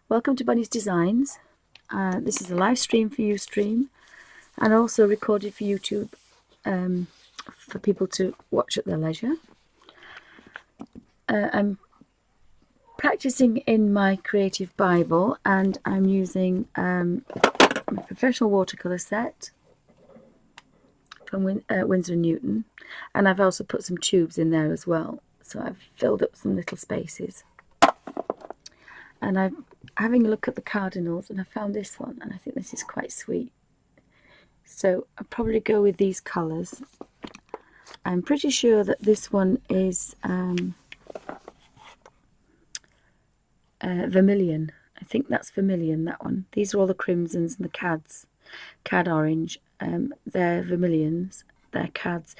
Welcome to Bunny's Designs. This is a live stream for Ustream and also recorded for YouTube for people to watch at their leisure. I'm practicing in my creative Bible and I'm using my professional watercolour set from Windsor and Newton, and I've also put some tubes in there as well, so I've filled up some little spaces. And I'm having a look at the cardinals and I found this one and I think this is quite sweet. So I'll probably go with these colours. I'm pretty sure that this one is vermilion. I think that's vermilion, that one. These are all the crimsons and the cad orange. They're vermilions, they're cads.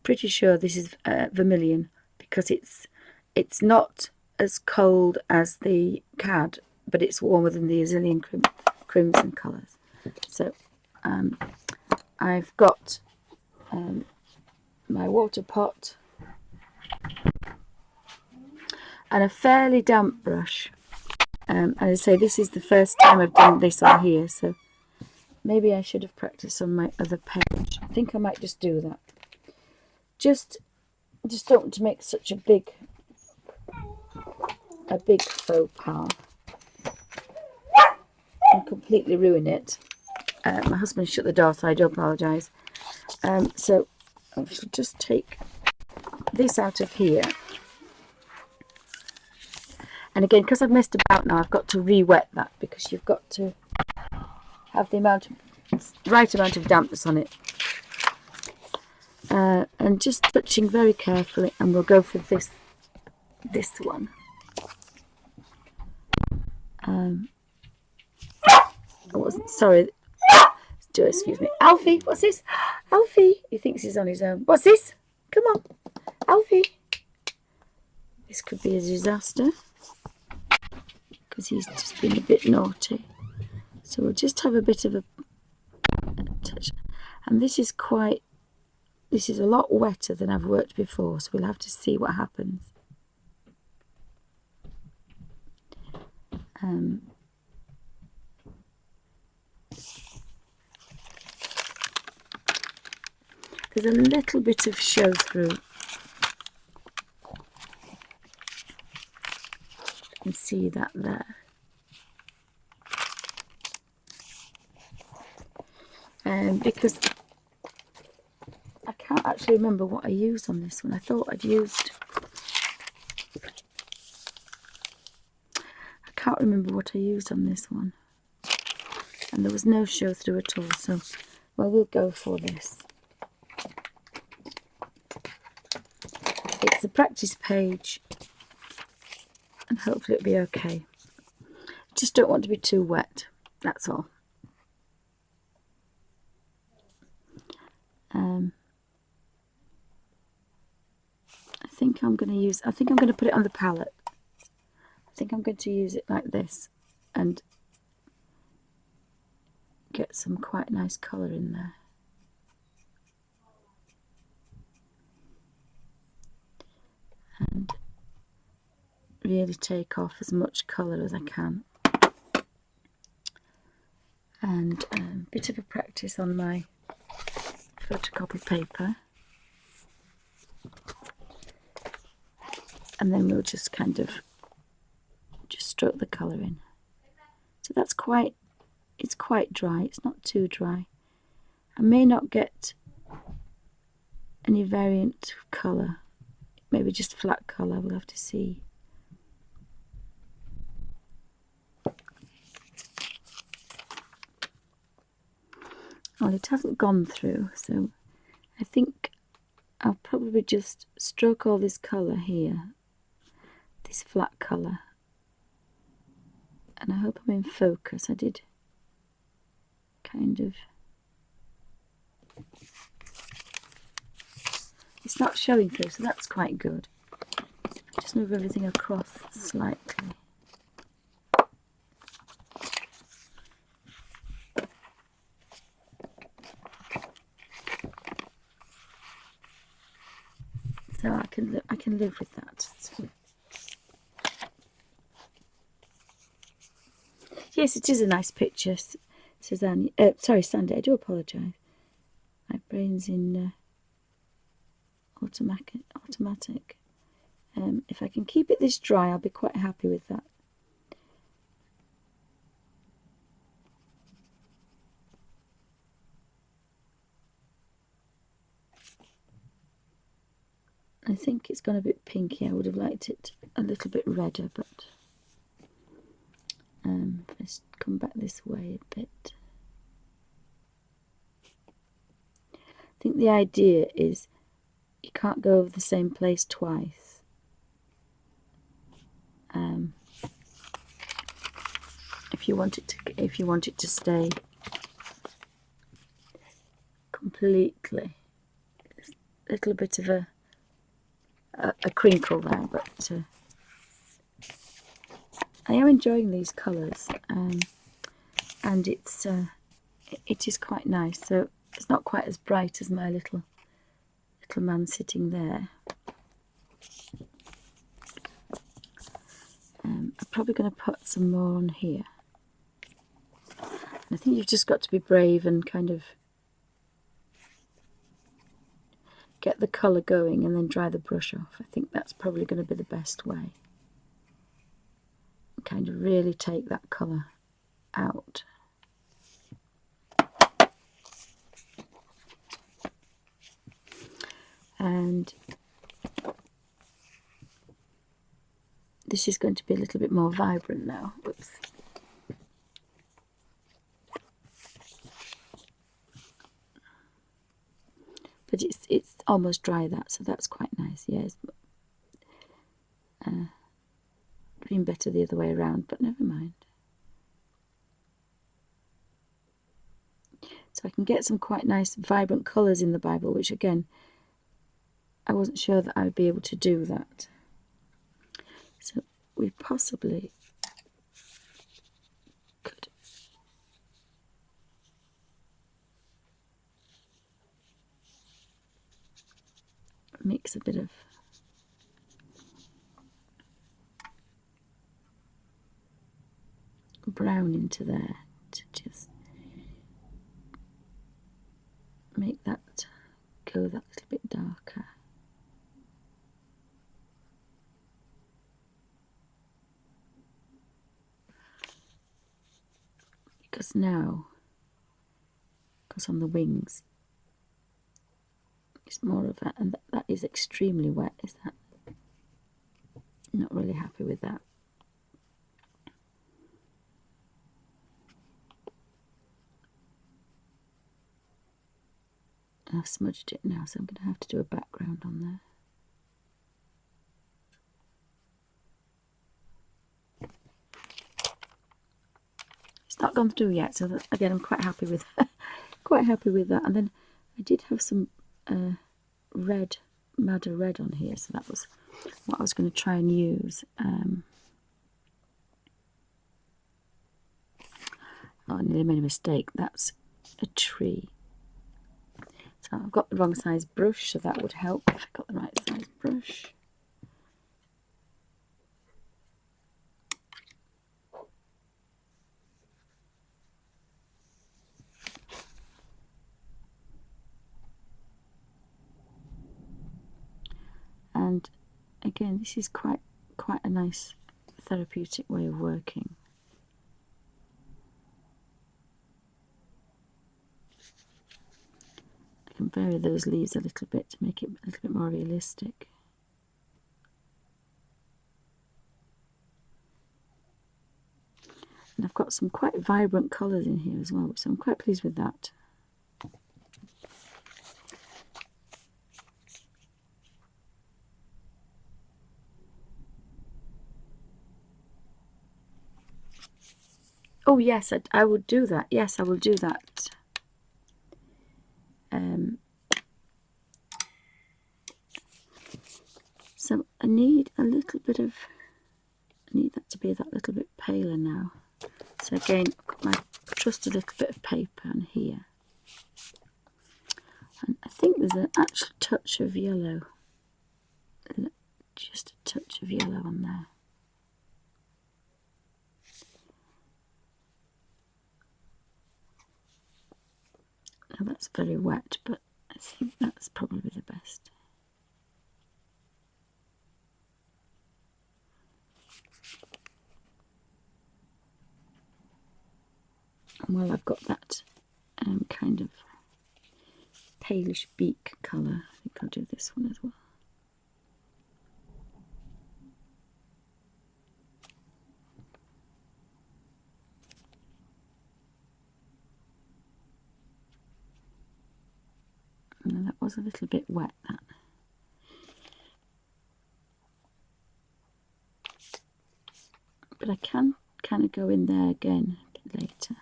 Pretty sure this is vermilion because it's not as cold as the cad, but it's warmer than the azilian crimson colours. So I've got my water pot and a fairly damp brush. As I say, this is the first time I've done this on here, so maybe I should have practiced on my other page. I think I might just do that. Just don't want to make such a big faux pas and completely ruin it. My husband shut the door, so I do apologise. So I should just take this out of here. And again, because I've messed about now, I've got to re-wet that because you've got to have the right amount of dampness on it. And just touching very carefully, and we'll go for this one. Sorry, do excuse me. Alfie, what's this? Alfie, he thinks he's on his own. What's this? Come on, Alfie. This could be a disaster because he's just been a bit naughty. So we'll just have a bit of a touch. And this is a lot wetter than I've worked before, so we'll have to see what happens. There's a little bit of show through. You can see that there. Because I can't actually remember what I used on this one. I thought I can't remember what I used on this one. And there was no show through at all, so well, we'll go for this. It's a practice page and hopefully it'll be okay. Just don't want to be too wet, that's all. I think I'm going to put it on the palette. I think I'm going to use it like this and get some quite nice colour in there. And really take off as much colour as I can. And a bit of a practice on my photocopy paper. And then we'll just kind of just stroke the colour in. So that's it's quite dry, it's not too dry. I may not get any variant colour, maybe just flat colour, we'll have to see. Well, it hasn't gone through, so I think I'll probably just stroke all this colour here, this flat colour, and I hope I'm in focus. I did kind of, it's not showing through, so that's quite good. Just move everything across slightly. So I can live with that. So Yes, it is a nice picture, Suzanne. Sorry, Sandy, I do apologise. My brain's in automatic. If I can keep it this dry, I'll be quite happy with that. I think it's gone a bit pinky. I would have liked it a little bit redder, but let's come back this way a bit. I think the idea is you can't go over the same place twice. If you want it to stay completely, a little bit of a crinkle there, but I am enjoying these colours, and it is quite nice. So it's not quite as bright as my little man sitting there. I'm probably going to put some more on here. I think you've just got to be brave and kind of get the colour going and then dry the brush off. I think that's probably going to be the best way. Kind of really take that colour out. And this is going to be a little bit more vibrant now. Whoops. But it's almost dry, that, so that's quite nice. Yes, been better the other way around, but never mind. So I can get some quite nice vibrant colours in the Bible, which again, I wasn't sure that I would be able to do that. So we possibly could mix a bit of brown into there to just make that go that little bit darker. Because now, because on the wings, it's more of that, and that is extremely wet, is that? Not really happy with that. I've smudged it now, so I'm going to have to do a background on there. It's not gone through yet, so that, again, I'm quite happy with quite happy with that. And then I did have some red, madder red on here, so that was what I was going to try and use. Oh, I nearly made a mistake. That's a tree. So I've got the wrong size brush, so that would help if I got the right size brush. And again, this is quite a nice therapeutic way of working. I can vary those leaves a little bit to make it a little bit more realistic. And I've got some quite vibrant colours in here as well, so I'm quite pleased with that. Oh yes, I would do that. Yes, I will do that. So I need a little bit of, I need that to be that little bit paler now. So again, I've got my trusty little bit of paper on here. And I think there's an actual touch of yellow. Just a touch of yellow on there. Now that's very wet, but I think that's probably the best. And while I've got that kind of palish beak colour, I think I'll do this one as well. And that was a little bit wet, that. But I can kind of go in there again a bit later.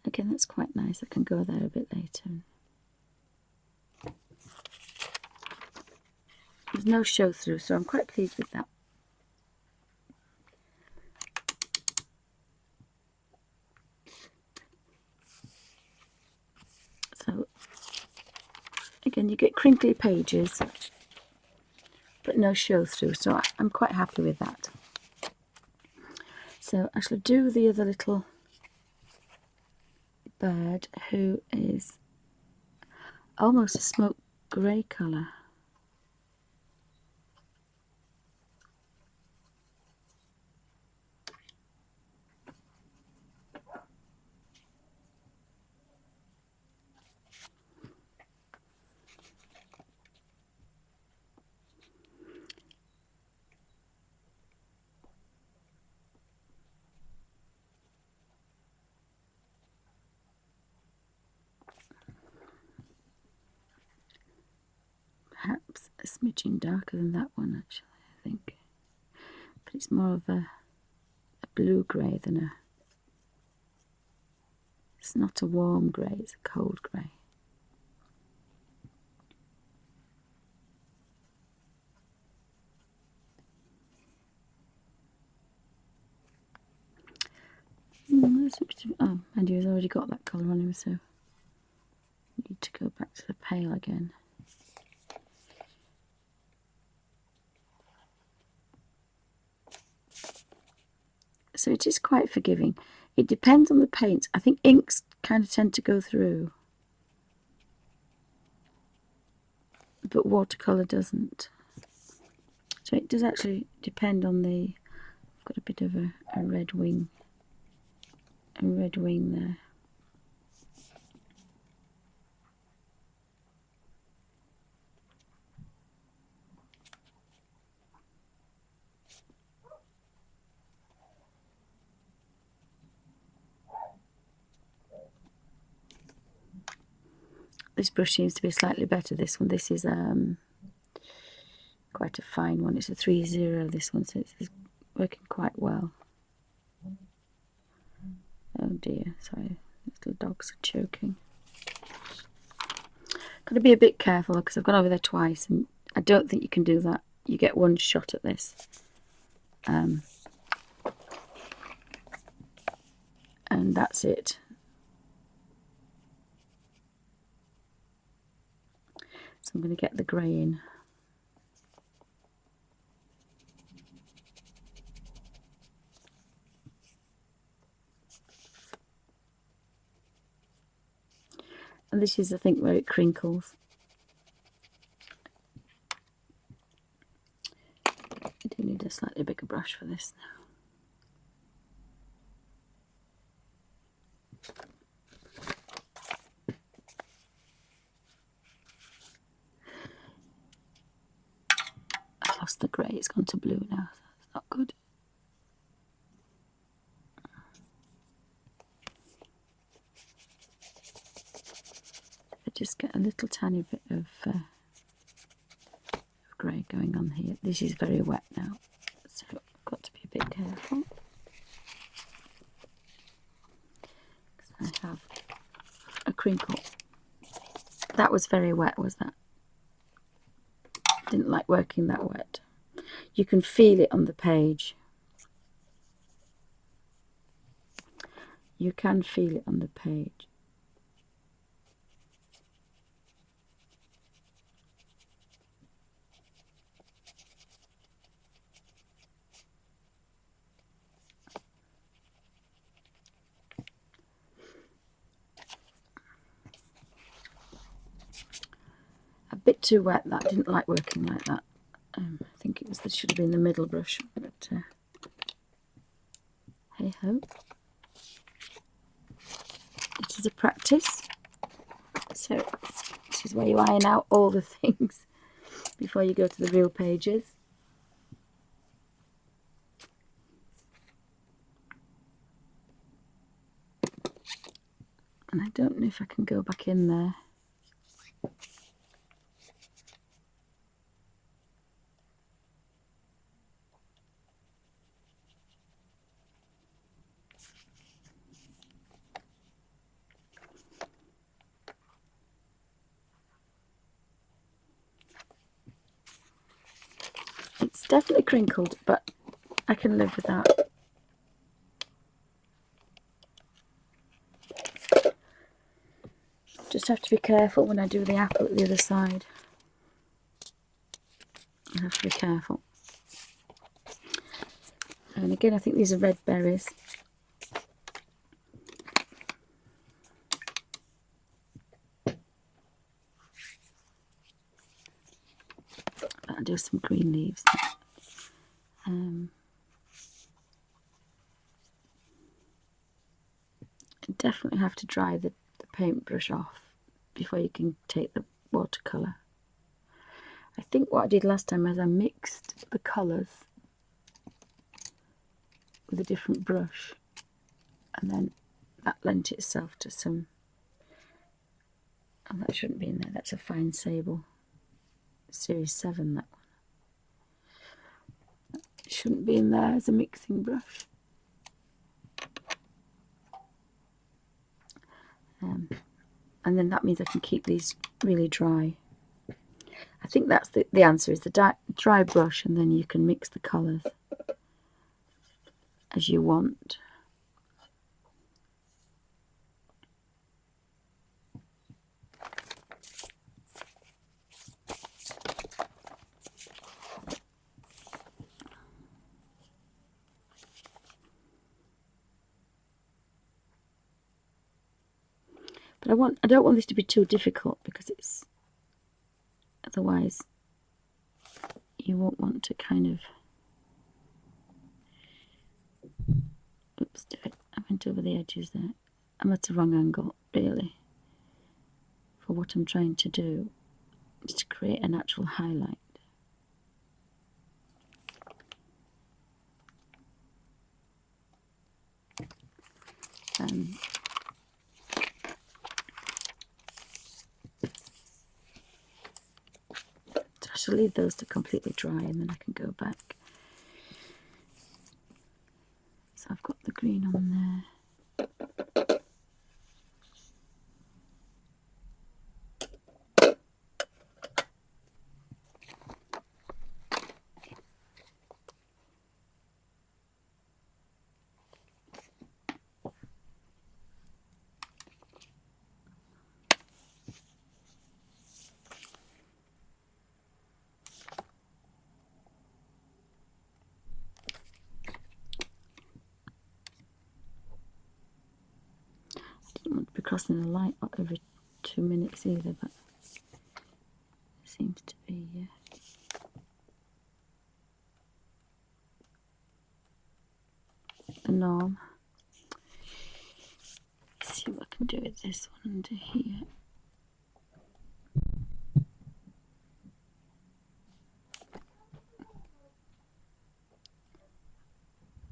Again, that's quite nice. I can go there a bit later. There's no show through, so I'm quite pleased with that. So again, you get crinkly pages, but no show through, so I'm quite happy with that. So I shall do the other little bird, who is almost a smoke grey colour. Perhaps a smidgen darker than that one, actually, I think. But it's more of a blue grey than a... It's not a warm grey, it's a cold grey. Oh, and he's already got that colour on him, so I need to go back to the pale again. So it is quite forgiving. It depends on the paint. I think inks kind of tend to go through, but watercolour doesn't. So it does actually depend on the... I've got a bit of a red wing. A red wing there. This brush seems to be slightly better, this one. This is quite a fine one. It's a 3-0, this one, so it's working quite well. Oh dear, sorry, little dogs are choking. Got to be a bit careful because I've gone over there twice, and I don't think you can do that. You get one shot at this. And that's it. So I'm going to get the grey in. And this is, I think, where it crinkles. I do need a slightly bigger brush for this now. I lost the grey, it's gone to blue now, so that's not good. I just get a little tiny bit of grey going on here. This is very wet now, so I've got to be a bit careful. Because I have a crinkle. That was very wet, was that? Didn't like working that wet. You can feel it on the page. You can feel it on the page. bit too wet. That didn't like working like that. I think this should have been the middle brush, but hey ho. It is a practice. So this is where you iron out all the things before you go to the real pages. And I don't know if I can go back in there. It's definitely crinkled, but I can live with that. Just have to be careful when I do the apple at the other side. I have to be careful. And again, I think these are red berries. I'll do some green leaves. You definitely have to dry the paintbrush off before you can take the watercolour. I think what I did last time is I mixed the colours with a different brush, and then that lent itself to some, oh, that shouldn't be in there, that's a fine sable, series 7, that one. It shouldn't be in there as a mixing brush. And then that means I can keep these really dry. I think that's the answer, is the dry brush, and then you can mix the colours as you want. But I don't want this to be too difficult, because it's, otherwise you won't want to kind of, oops, I went over the edges there. I'm at the wrong angle, really, for what I'm trying to do, is to create a natural highlight. So I shall leave those to completely dry, and then I can go back. So I've got the green on there. I didn't want to be crossing the light every 2 minutes either, but it seems to be the norm. Let's see what I can do with this one under here.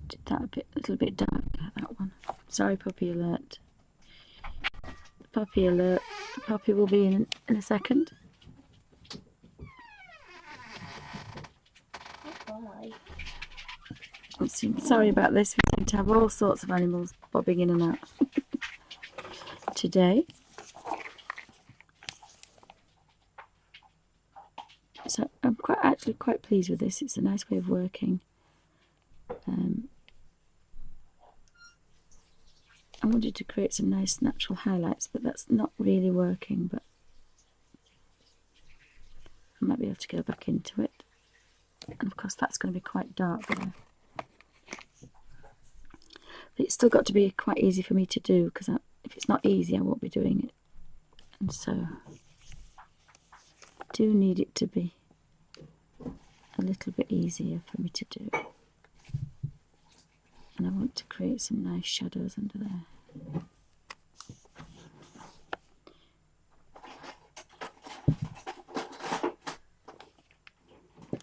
Did that a little bit darker, that one. Sorry, puppy alert. Puppy alert. The puppy will be in a second. Bye. Sorry about this. We seem to have all sorts of animals bobbing in and out today. So I'm actually quite pleased with this. It's a nice way of working. I wanted to create some nice natural highlights, but that's not really working. But I might be able to go back into it. And of course that's going to be quite dark there. But it's still got to be quite easy for me to do, because if it's not easy I won't be doing it. And so do need it to be a little bit easier for me to do. And I want to create some nice shadows under there.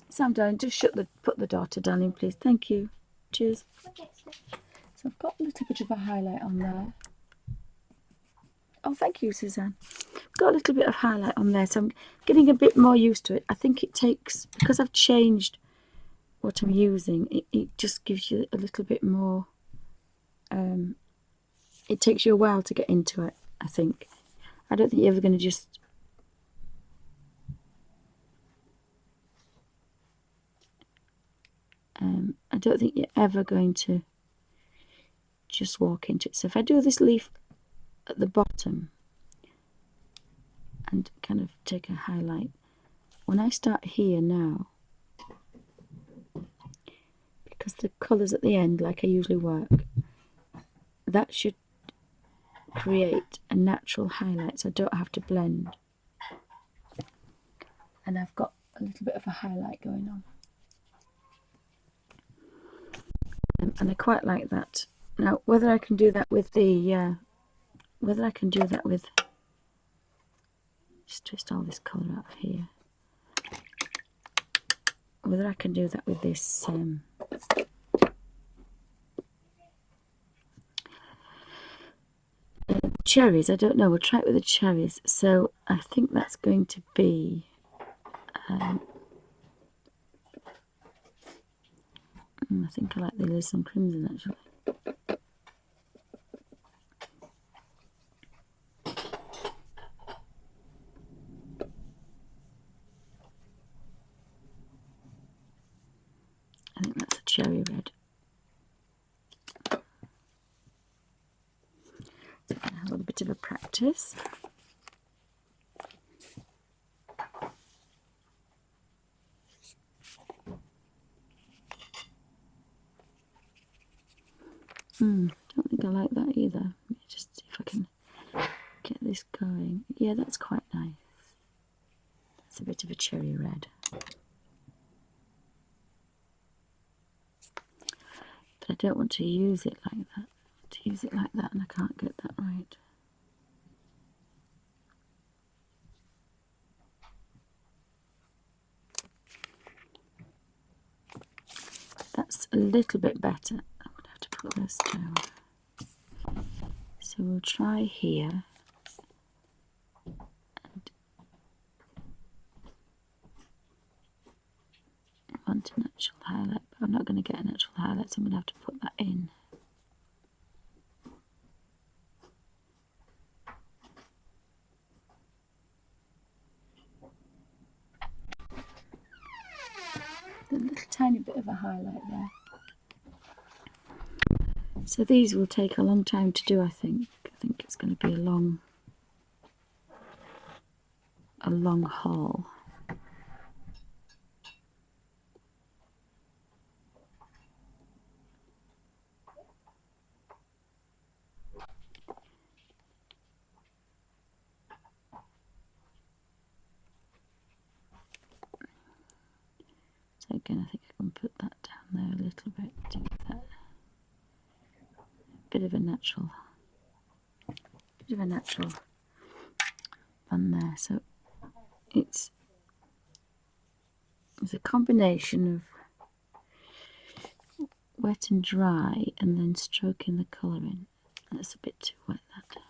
Sam, darling, just put the data down in, please. Thank you. Cheers. So I've got a little bit of a highlight on there. Oh, thank you, Suzanne. Got a little bit of highlight on there, so I'm getting a bit more used to it. I think it takes, because I've changed what I'm using, it just gives you a little bit more, it takes you a while to get into it, I think. I don't think you're ever going to just I don't think you're ever going to just walk into it. So if I do this leaf at the bottom and kind of take a highlight, when I start here now, because the colours at the end, like I usually work, that should create a natural highlight, so I don't have to blend. And I've got a little bit of a highlight going on. And I quite like that. Now, whether I can do that with the, just twist all this colour out of here. Whether I can do that with this cherries, I don't know. We'll try it with the cherries. So I think that's going to be I think I like the Alizarin Crimson actually. I think that's a cherry red. So I'm going to have a little bit of a practice. Don't think I like that either. Let me just see if I can get this going. Yeah, that's quite nice. That's a bit of a cherry red. But I don't want to use it like that. To use it like that, and I can't get that right. That's a little bit better. I'm going to have to put this down. So we'll try here. And I want a natural highlight, but I'm not going to get a natural highlight, so I'm going to have to put that in. A little tiny bit of a highlight there. So these will take a long time to do, I think. I think it's going to be a long haul. So again, I think I can put that down there a little bit, do that. Bit of a natural one there. So it's a combination of wet and dry, and then stroking the colour in. That's a bit too wet, that.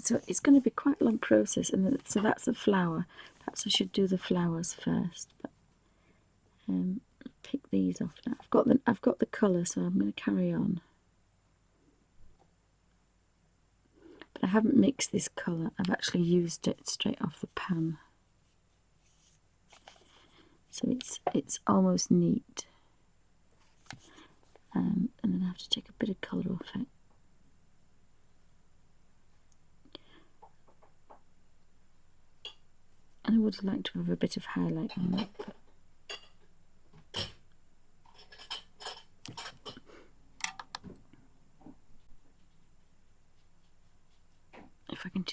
So it's going to be quite a long process, and so that's a flower. Perhaps I should do the flowers first, but pick these off now. I've got the colour, so I'm going to carry on. But I haven't mixed this colour. I've actually used it straight off the pan, so it's almost neat. And then I have to take a bit of colour off it. And I would like to have a bit of highlight on that, but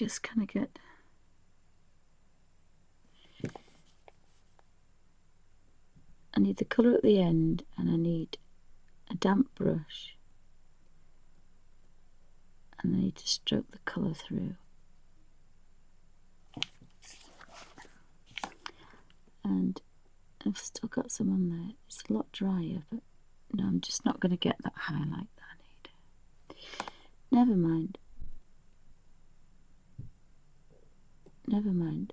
just kind of get I need the colour at the end, and I need a damp brush, and I need to stroke the colour through. And I've still got some on there. It's a lot drier, but no, I'm just not going to get that highlight that I need. Never mind. Never mind.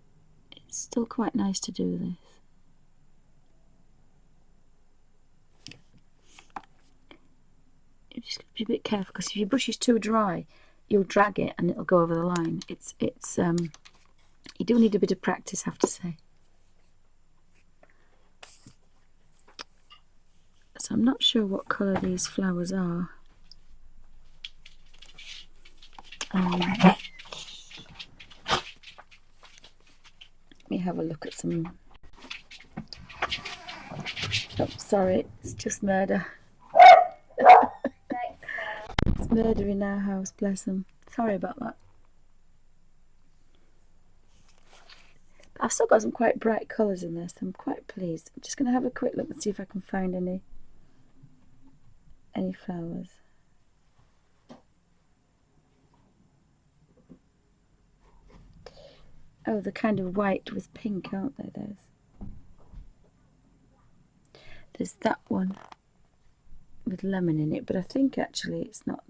It's still quite nice to do this. You just got to be a bit careful, because if your brush is too dry, you'll drag it and it'll go over the line. You do need a bit of practice, I have to say. So I'm not sure what colour these flowers are. Let me have a look at some. Oh, sorry, it's just murder. It's murder in our house, bless them. Sorry about that. But I've still got some quite bright colours in this, so I'm quite pleased. I'm just going to have a quick look and see if I can find any flowers. Oh, they're kind of white with pink, aren't they, those? There's that one with lemon in it, but I think actually it's not.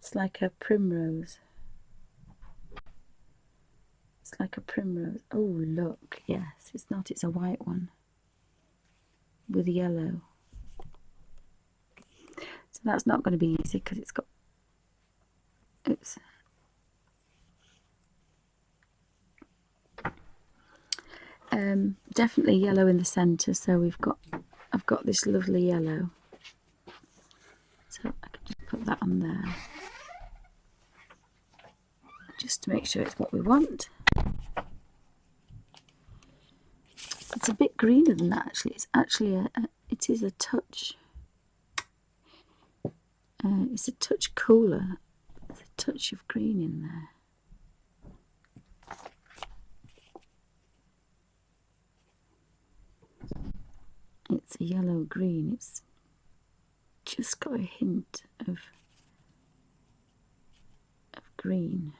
It's like a primrose. It's like a primrose. Oh, look, yes, it's not. It's a white one with yellow. So that's not going to be easy, because it's got... Oops. Definitely yellow in the centre, so I've got this lovely yellow. So I can just put that on there, just to make sure it's what we want. It's a bit greener than that, actually. It's actually it is a touch. It's a touch cooler. There's a touch of green in there. It's a yellow green. It's just got a hint of green.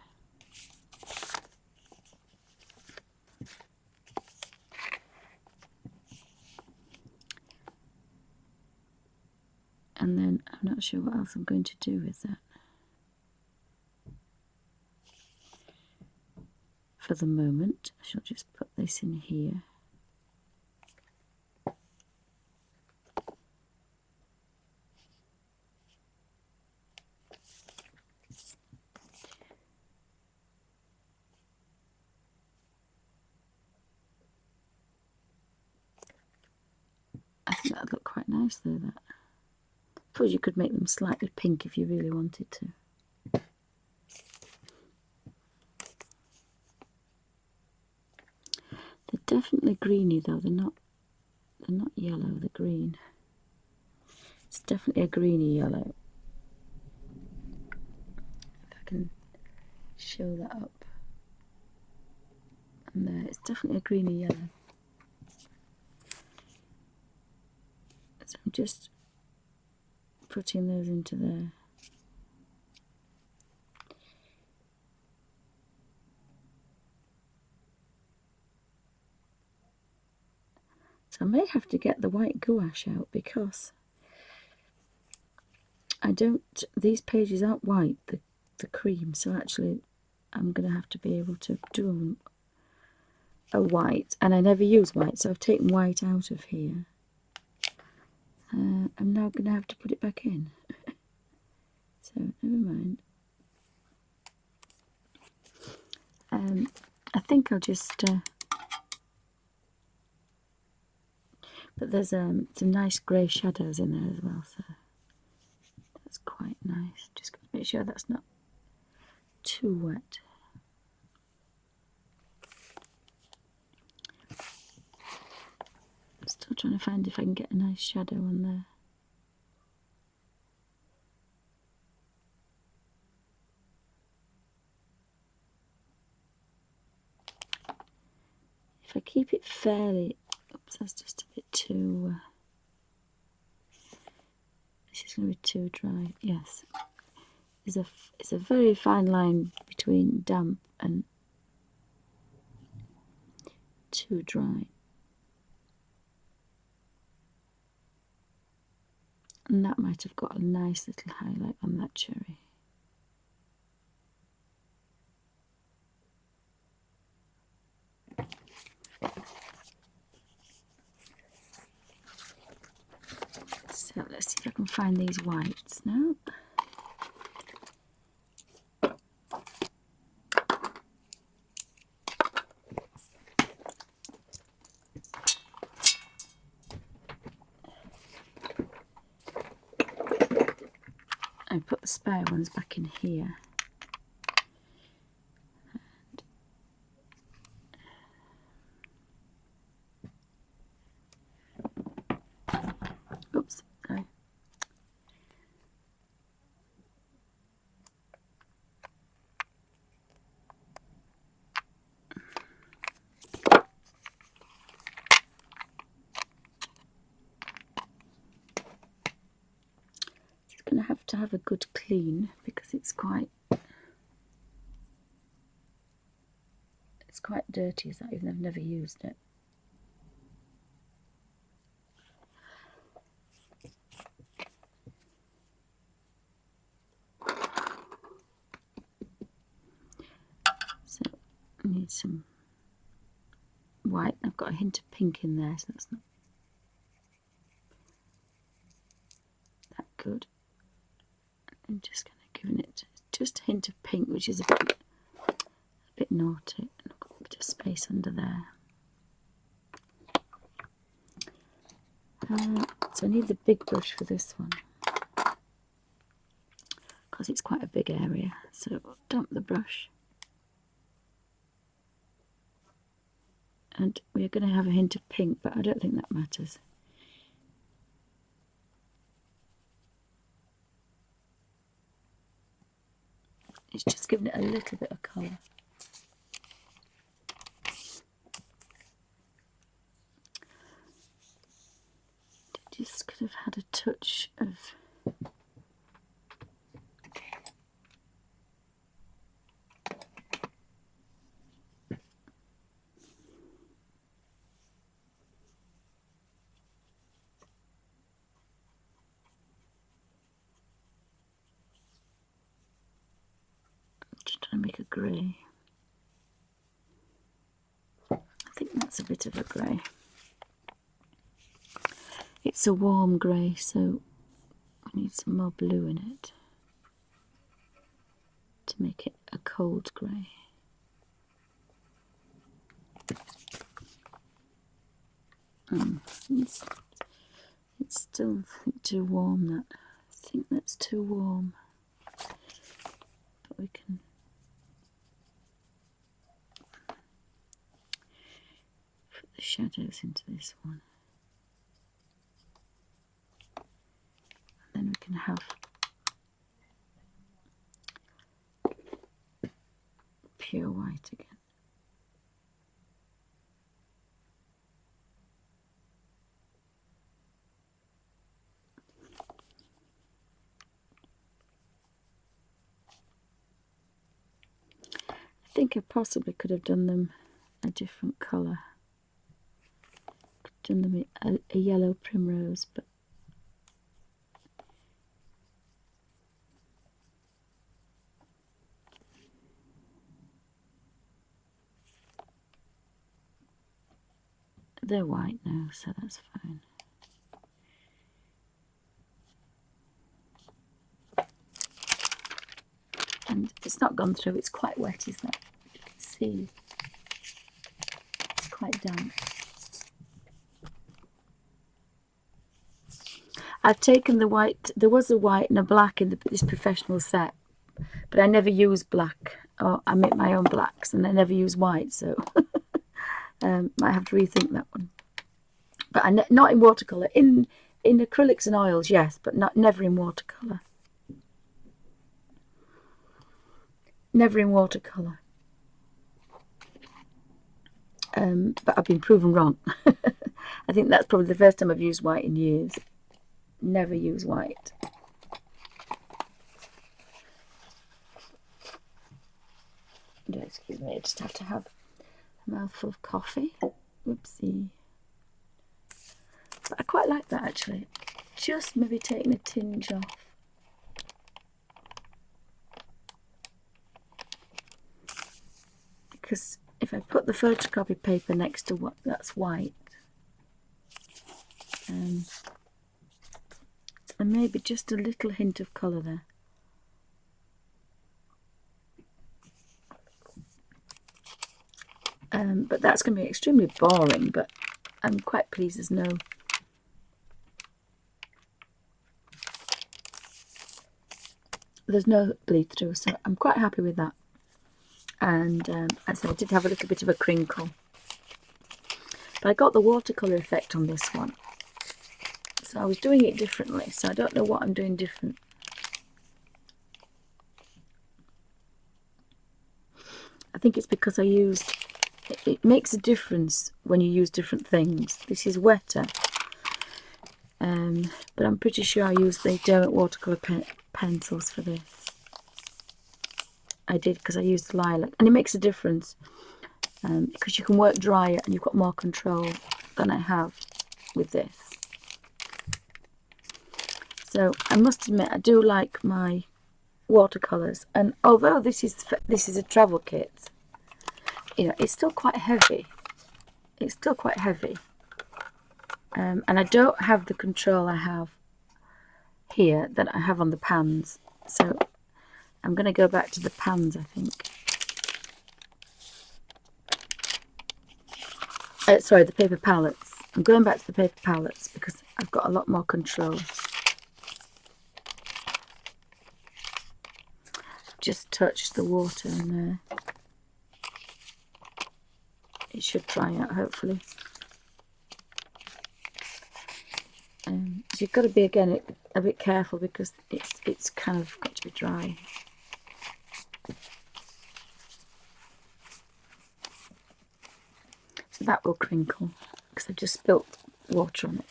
And then I'm not sure what else I'm going to do with that. For the moment, I shall just put this in here. I think that'd look quite nice though, that. I suppose you could make them slightly pink if you really wanted to. They're definitely greeny though, they're not yellow, they're green. It's definitely a greeny yellow. If I can show that up. And there, it's definitely a greeny yellow. So I'm just putting those into there. So I may have to get the white gouache out, because these pages aren't white, the cream, so actually I'm going to have to be able to do a white, and I never use white, so I've taken white out of here. I'm now going to have to put it back in. So never mind. I think I'll just but there's some nice grey shadows in there as well, so that's quite nice. Just got to make sure that's not too wet. Still trying to find if I can get a nice shadow on there. if I keep it fairly, oops, that's just a bit too, this is going to be too dry, yes. It's a very fine line between damp and too dry. And that might have got a nice little highlight on that cherry. So let's see if I can find these whites now. I put the spare ones back in here. Oops, sorry. It's going to have a good clean because it's quite dirty, is that, even though I've never used it. So I need some white. I've got a hint of pink in there, so that's not that good. I'm just going to give it just a hint of pink, which is a bit naughty. And I've got a bit of space under there. So I need the big brush for this one because it's quite a big area. So dump the brush. And we're going to have a hint of pink, but I don't think that matters. It's just giving it a little bit of colour. Just could have had a touch of just trying to make a grey. I think that's a bit of a grey. It's a warm grey, so I need some more blue in it to make it a cold grey. It's still, I think, too warm. That, I think that's too warm. But we can put the shadows into this one. And then we can have pure white again. I think I possibly could have done them a different colour. Done them a yellow primrose, but they're white now, so that's fine. And it's not gone through, it's quite wet, is that? You can see it's quite damp. I've taken the white, there was a white and a black in this professional set, but I never use black, or I make my own blacks and I never use white, so might have to rethink that one. But not in watercolour. In acrylics and oils, yes, but never in watercolour. Never in watercolour. but I've been proven wrong. I think that's probably the first time I've used white in years. Never use white. Excuse me, I just have to have a mouthful of coffee. Whoopsie. But I quite like that actually. Just maybe taking a tinge off. Because if I put the photocopy paper next to what that's white, and maybe just a little hint of colour there. But that's going to be extremely boring, but I'm quite pleased there's no bleed through, so I'm quite happy with that. And as I did have a little bit of a crinkle, but I got the watercolour effect on this one, so I was doing it differently, so I don't know what I'm doing different. I think it's because I used, it makes a difference when you use different things. This is wetter, but I'm pretty sure I used the Derwent watercolour pencils for this. I did, because I used lilac, and it makes a difference because you can work drier and you've got more control than I have with this. So I must admit, I do like my watercolours, and although this is a travel kit, you know, it's still quite heavy. It's still quite heavy, and I don't have the control I have here that I have on the pans. So I'm going to go back to the pans, I think. Sorry, the paper palettes. I'm going back to the paper palettes because I've got a lot more control. Just touched the water in there. It should dry out, hopefully. So you've got to be, again, a bit careful because it's kind of got to be dry. So that will crinkle because I've just spilt water on it.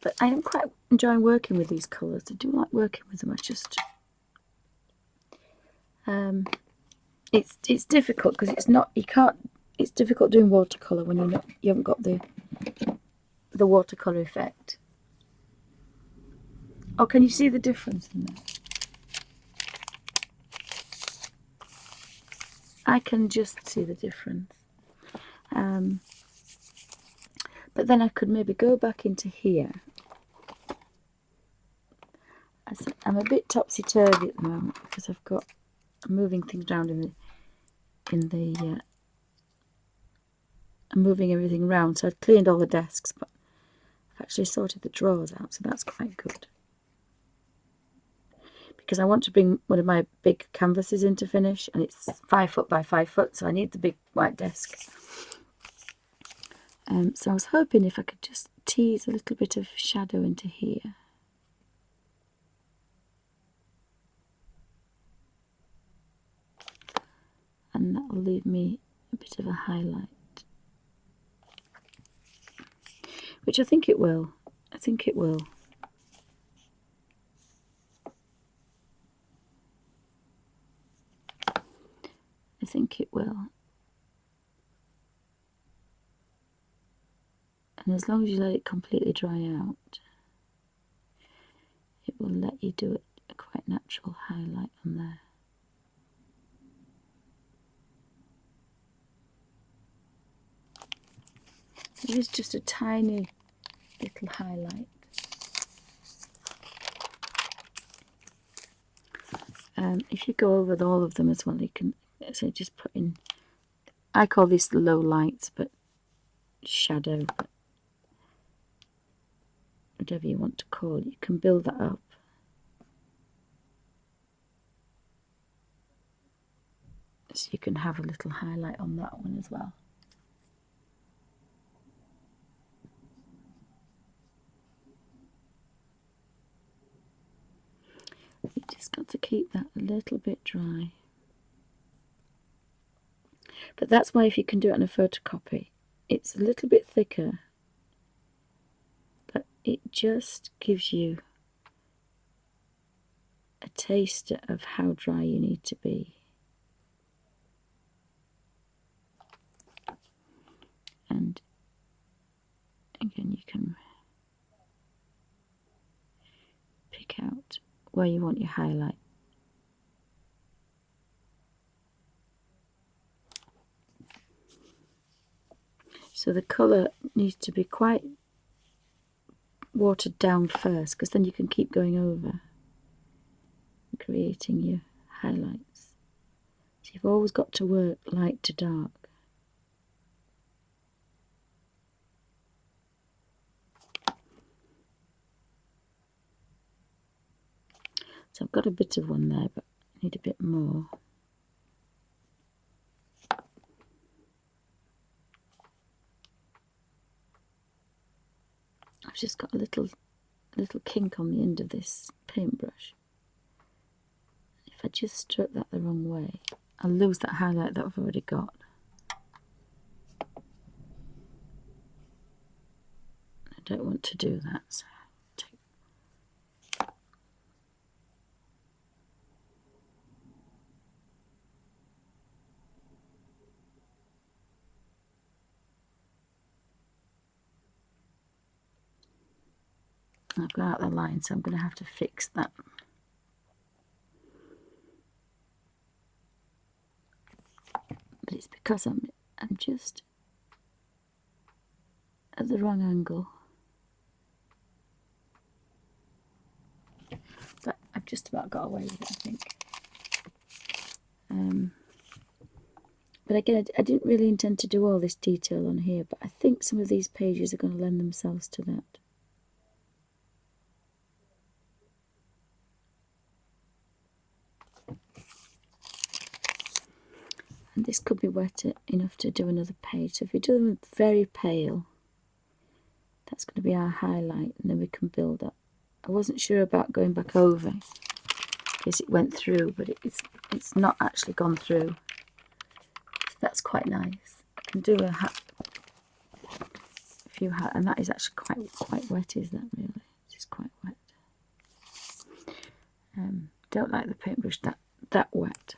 But I am quite enjoying working with these colours. I do like working with them. I just it's difficult because it's difficult doing watercolour when you haven't got the watercolour effect. Oh, can you see the difference in that? I can just see the difference. But then I could maybe go back into here. I'm a bit topsy-turvy at the moment because I'm moving things around I'm moving everything around. So I've cleaned all the desks, but I've actually sorted the drawers out, so that's quite good. Because I want to bring one of my big canvases in to finish, and it's 5 foot by 5 foot, so I need the big white desk. So I was hoping if I could just tease a little bit of shadow into here. And that will leave me a bit of a highlight. Which I think it will. I think it will. I think it will. And as long as you let it completely dry out, it will let you do a quite natural highlight on there. It is just a tiny little highlight. If you go over all of them as well, you can just put in, I call this the low lights, but shadow, but whatever you want to call it, you can build that up. So you can have a little highlight on that one as well. You just got to keep that a little bit dry. But that's why if you can do it on a photocopy, it's a little bit thicker, but it just gives you a taste of how dry you need to be. And again, you can pick out where you want your highlight. So the colour needs to be quite watered down first, because then you can keep going over and creating your highlights. So you've always got to work light to dark. So I've got a bit of one there, but I need a bit more. I've just got a little kink on the end of this paintbrush. If I just stroke that the wrong way, I'll lose that highlight that I've already got. I don't want to do that, so I've got out the line, so I'm going to have to fix that. But it's because I'm just at the wrong angle. But I've just about got away with it, I think. But again, I didn't really intend to do all this detail on here, but I think some of these pages are going to lend themselves to that. And this could be wet enough to do another page. So if we do them very pale, that's going to be our highlight, and then we can build up. I wasn't sure about going back over in case it went through, but it's not actually gone through. So that's quite nice. I can do a few and that is actually quite wet, is that really? It's quite wet. Don't like the paintbrush that wet.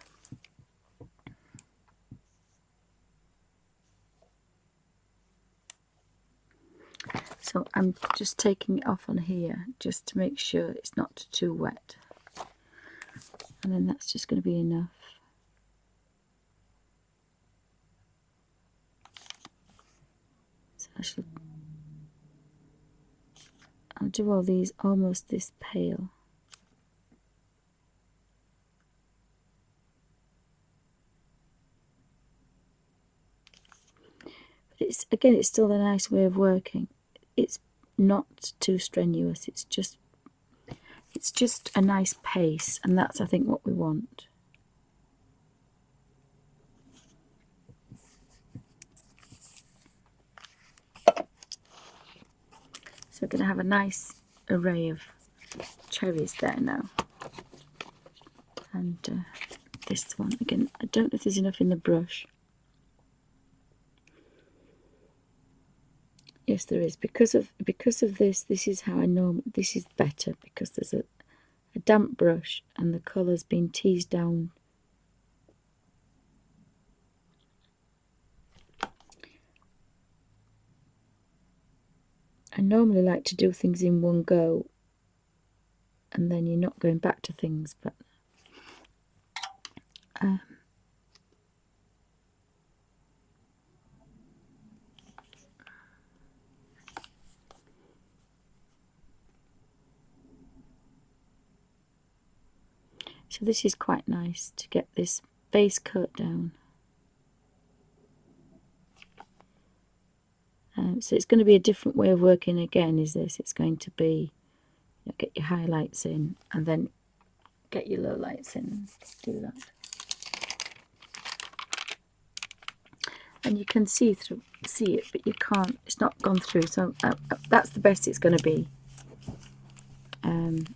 So I'm just taking it off on here just to make sure it's not too wet. And then that's just going to be enough. So I'll do all these almost this pale. But it's still a nice way of working. It's not too strenuous. It's just a nice pace, and that's, I think, what we want. So we're going to have a nice array of cherries there now. And this one again, I don't know if there's enough in the brush. Yes, there is. Because of this is how I know this is better, because there's a damp brush and the colour's been teased down. I normally like to do things in one go, and then you're not going back to things, but so this is quite nice to get this base coat down. So it's going to be a different way of working again, is this. It's going to be, get your highlights in and then get your lowlights in. Do that. And you can see it, but you can't, it's not gone through. So that's the best it's going to be. And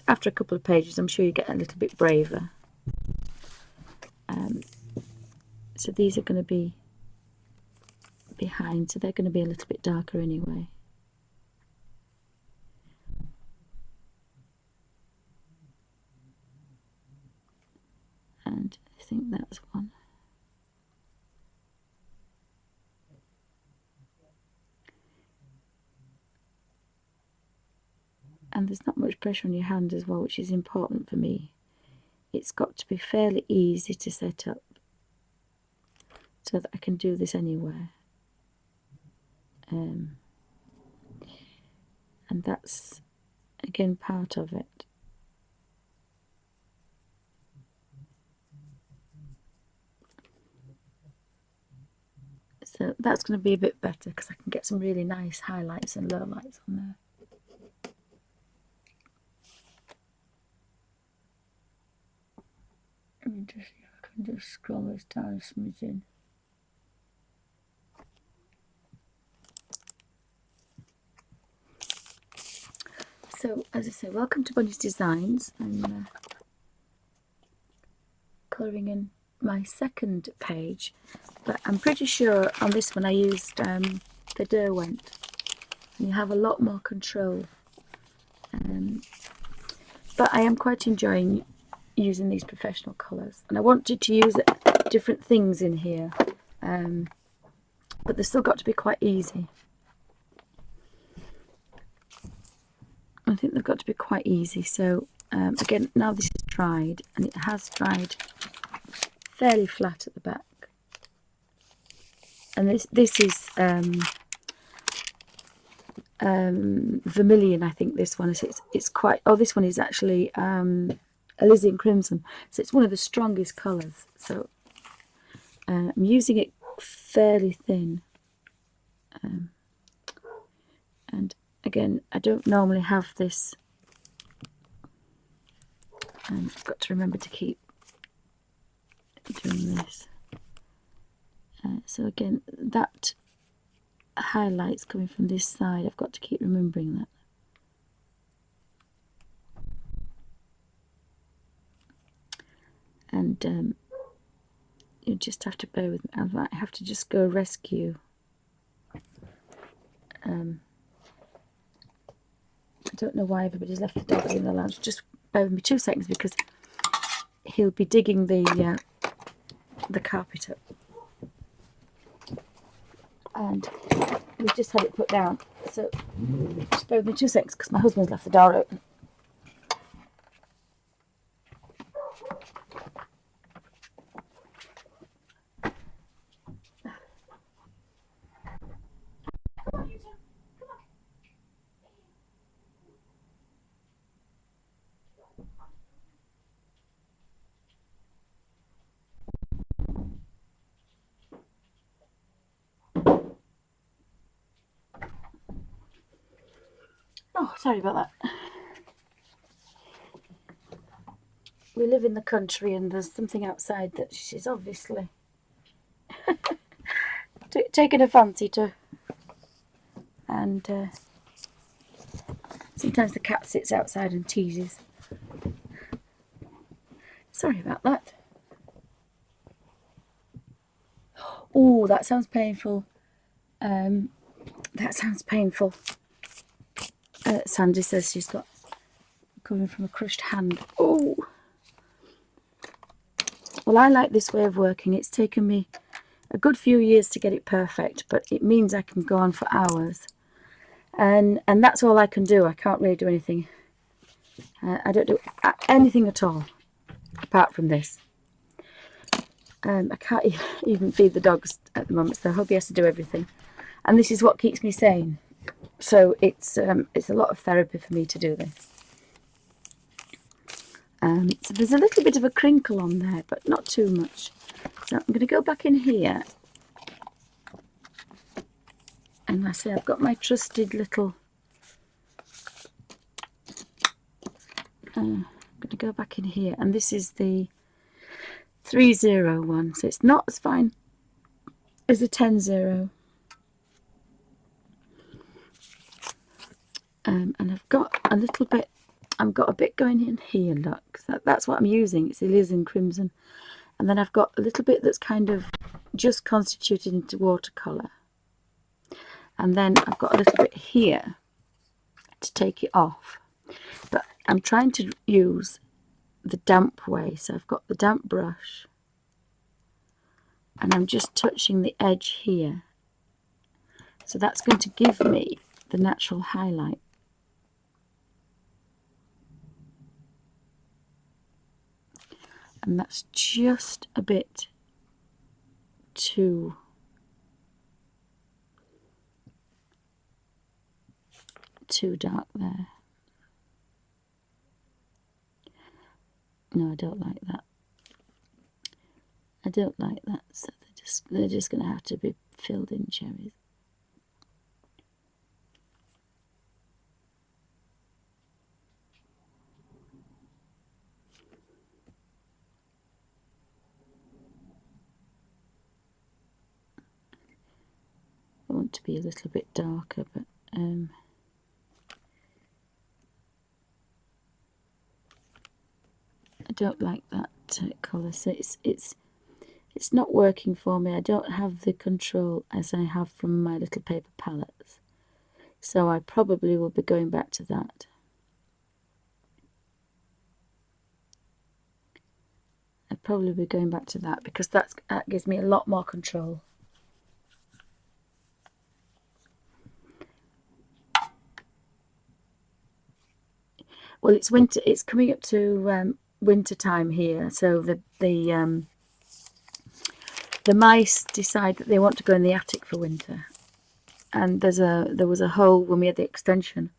after a couple of pages, I'm sure you get a little bit braver. So these are going to be behind, so they're going to be a little bit darker anyway. And I think that's one. And there's not much pressure on your hand as well, which is important for me. It's got to be fairly easy to set up so that I can do this anywhere. And that's, again, part of it. So that's going to be a bit better because I can get some really nice highlights and lowlights on there. Let me just see if I can just scroll this down a smidgen. So, as I say, welcome to Bunny's Designs. I'm colouring in my second page, but I'm pretty sure on this one I used the Derwent, and you have a lot more control. But I am quite enjoying using these professional colours, and I wanted to use different things in here, but they've still got to be quite easy. I think they've got to be quite easy. So again, now this is dried, and it has dried fairly flat at the back, and this is vermilion. I think this one is, it's quite, oh, this one is actually Elysian Crimson, so it's one of the strongest colours. So I'm using it fairly thin, and again, I don't normally have this, and I've got to remember to keep doing this. So again, that highlights coming from this side, I've got to keep remembering that. And you just have to bear with me. I might have to just go rescue. I don't know why everybody's left the dogs in the lounge. Just bear with me 2 seconds, because he'll be digging the carpet up. And we've just had it put down. So just bear with me 2 seconds, because my husband's left the door open. Oh, sorry about that. We live in the country, and there's something outside that she's obviously taken a fancy to. And sometimes the cat sits outside and teases. Sorry about that. Oh, that sounds painful. That sounds painful. Sandy says she's got coming from a crushed hand. Oh. Well, I like this way of working. It's taken me a good few years to get it perfect, but it means I can go on for hours. And that's all I can do. I can't really do anything. I don't do anything at all apart from this. I can't even feed the dogs at the moment, so hubby has to do everything. And this is what keeps me sane. So it's a lot of therapy for me to do this. So there's a little bit of a crinkle on there, but not too much. So I'm going to go back in here. And I say I've got my trusted little... I'm going to go back in here. And this is the 301. So it's not as fine as a 10-0. And I've got a little bit I've got a bit going in here, look. That's what I'm using. It's alizarin crimson. And then I've got a little bit that's kind of just constituted into watercolour. And then I've got a little bit here to take it off. But I'm trying to use the damp way. So I've got the damp brush. And I'm just touching the edge here. So that's going to give me the natural highlight. And that's just a bit too dark there. No, I don't like that. I don't like that. So they're just going to have to be filled in, cherries. I want to be a little bit darker, but I don't like that colour. So it's not working for me. I don't have the control as I have from my little paper palettes. So I probably will be going back to that. I'd probably be going back to that because that gives me a lot more control. Well, it's winter. It's coming up to winter time here, so the mice decide that they want to go in the attic for winter. And there was a hole when we had the extension,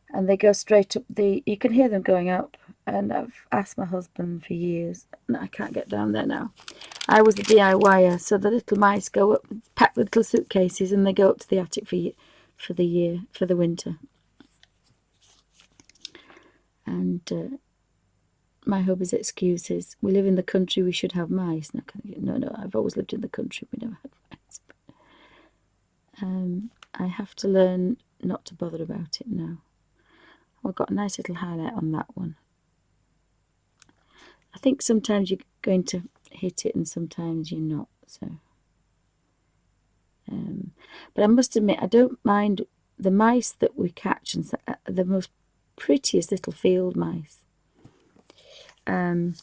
and they go straight up you can hear them going up. And I've asked my husband for years, and I can't get down there now. I was a DIYer, so the little mice go up, pack the little suitcases, and they go up to the attic for the winter. And my hubby's excuse is, we live in the country, we should have mice. No, I've always lived in the country, we never had mice. But, I have to learn not to bother about it now. I've got a nice little highlight on that one. I think sometimes you're going to hit it and sometimes you're not. So, but I must admit, I don't mind the mice that we catch, and the most prettiest little field mice. And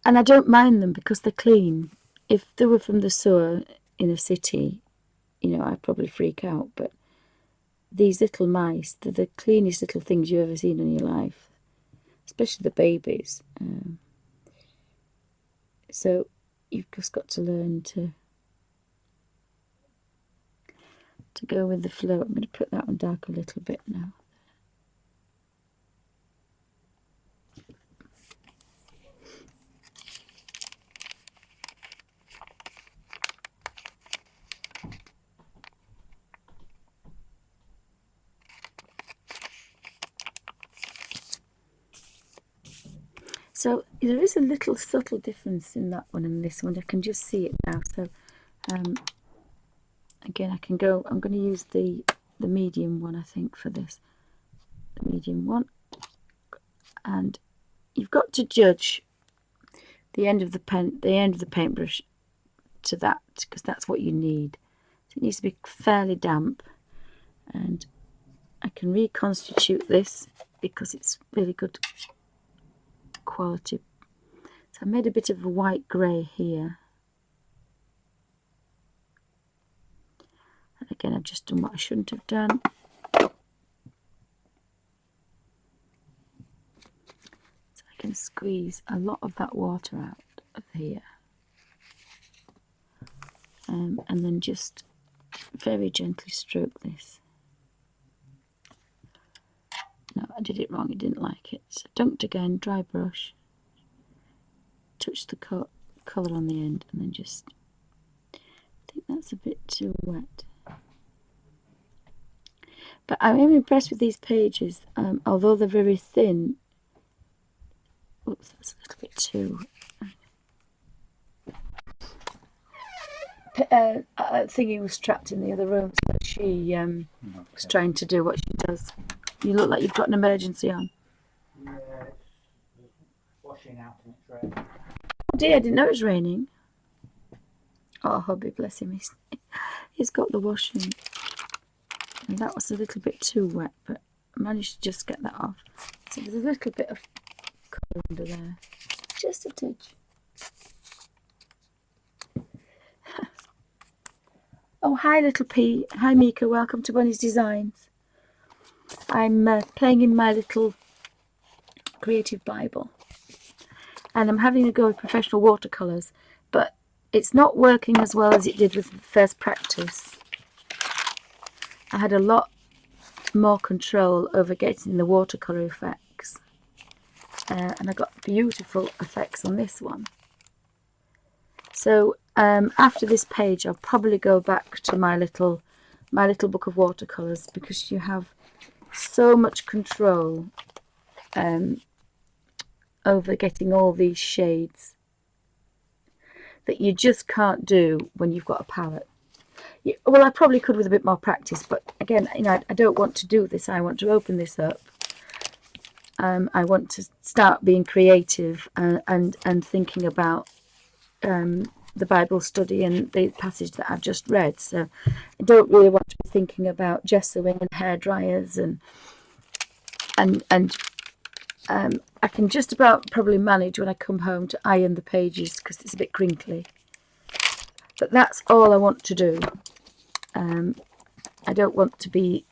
I don't mind them because they're clean. If they were from the sewer in a city, I'd probably freak out. But these little mice, they're the cleanest little things you've ever seen in your life, especially the babies. So you've just got to learn to go with the flow. I'm going to put that one dark a little bit now. So there is a little subtle difference in that one and this one. I can just see it now. So again, I'm going to use the medium one, I think, for this. The medium one. And you've got to judge the end of the paintbrush to that, because that's what you need. So it needs to be fairly damp. And I can reconstitute this because it's really good quality. So I made a bit of a white grey here. And again, I've just done what I shouldn't have done. So I can squeeze a lot of that water out of here. And then just very gently stroke this. No, I did it wrong, I didn't like it. So dunked again, dry brush. Touch the colour on the end, and then just, I think that's a bit too wet. But I am impressed with these pages, although they're very thin. Oops, that's a little bit too. Thingy was trapped in the other room, so she was trying to do what she does. You look like you've got an emergency on. Yeah, it's washing out and it's raining. Oh dear, I didn't know it was raining. Oh, hubby, bless him. He's got the washing. And that was a little bit too wet, but I managed to just get that off. So there's a little bit of colour under there. Just a touch. Oh, hi little P. Hi Mika, welcome to Bunny's Designs. I'm playing in my little creative Bible. And I'm having a go with professional watercolours, but it's not working as well as it did with the first practice. I had a lot more control over getting the watercolour effects. And I got beautiful effects on this one. So after this page, I'll probably go back to my little book of watercolours, because you have so much control over getting all these shades that you just can't do when you've got a palette. Well, I probably could with a bit more practice, but again, you know, I don't want to do this. I want to open this up. I want to start being creative and thinking about the Bible study and the passage that I've just read. So I don't really want to be thinking about gessoing and hair dryers and I can just about probably manage when I come home to iron the pages because it's a bit crinkly. But that's all I want to do. I don't want to be,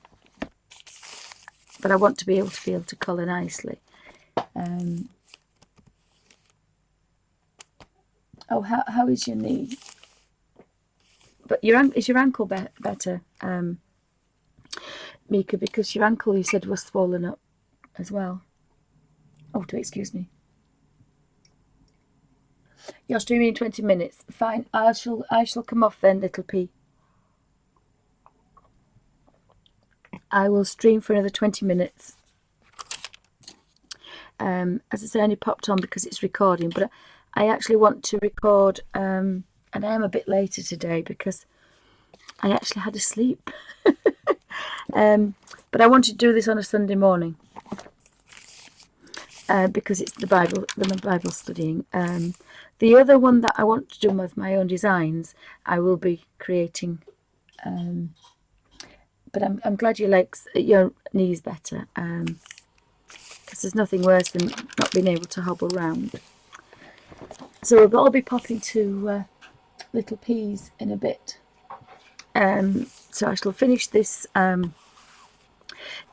but I want to be able to colour nicely. Oh, how is your knee? But is your ankle better, Mika? Because your ankle, you said, was swollen up as well. Oh, do excuse me. You're streaming in 20 minutes. Fine, I shall come off then, little P. I will stream for another 20 minutes. As I say, I only popped on because it's recording, but I actually want to record, and I am a bit later today because I actually had to sleep. But I want to do this on a Sunday morning because it's the Bible studying. The other one that I want to do with my own designs, I will be creating. But I'm glad your knee's better, because there's nothing worse than not being able to hobble around. So we'll all be popping to Little P's in a bit. So I shall finish this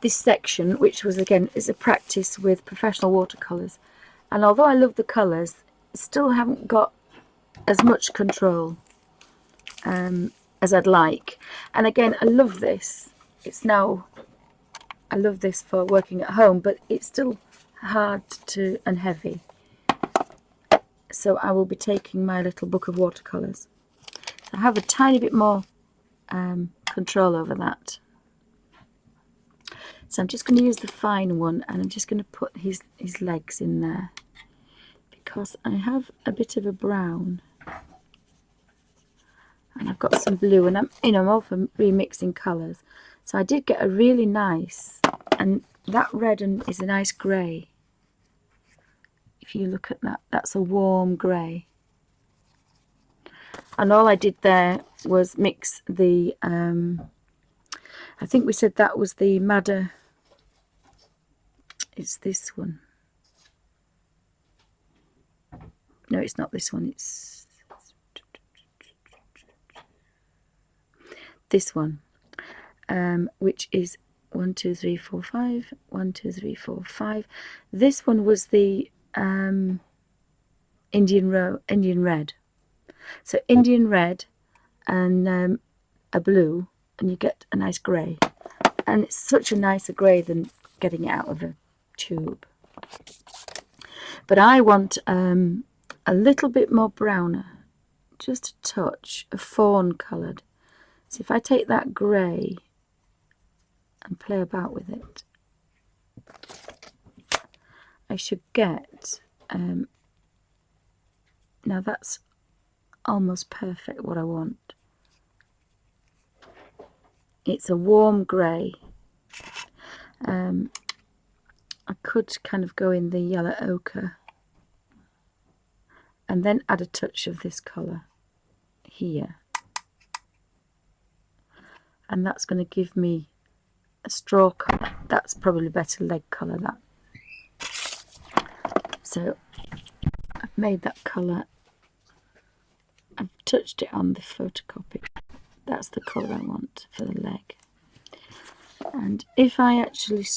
this section, which was again is a practice with professional watercolours. And although I love the colours, still haven't got as much control as I'd like. And again, I love this. I love this for working at home, but it's still hard and heavy. So I will be taking my little book of watercolours. So I have a tiny bit more control over that. So I'm just going to use the fine one, and I'm just going to put his legs in there because I have a bit of a brown and I've got some blue, and I'm all for remixing colours. So I did get a really nice, and that red is a nice grey. If you look at that, that's a warm grey. And all I did there was mix the, I think we said that was the Madder, it's this one. No, it's not this one, it's this one, which is 1, 2, 3, 4, 5, 1, 2, 3, 4, 5. This one was the Indian red. So Indian red and a blue, and you get a nice grey. And it's such a nicer grey than getting it out of a tube. But I want a little bit more browner, just a touch, a fawn coloured. So if I take that grey and play about with it, I should get, now that's almost perfect what I want. It's a warm grey, I could kind of go in the yellow ochre and then add a touch of this colour here, and that's going to give me a straw colour. That's probably better leg colour, that. So I've made that colour, I've touched it on the photocopy. That's the colour I want for the leg. And if I actually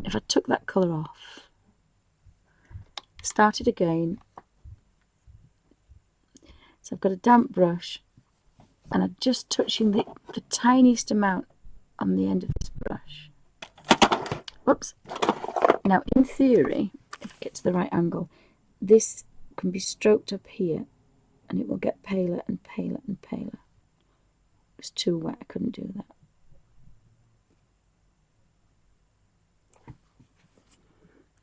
if I took that colour off, started again, so I've got a damp brush and I'm just touching the tiniest amount on the end of this brush. Whoops. Now in theory, if I get to the right angle, this can be stroked up here and it will get paler and paler and paler. It was too wet, I couldn't do that.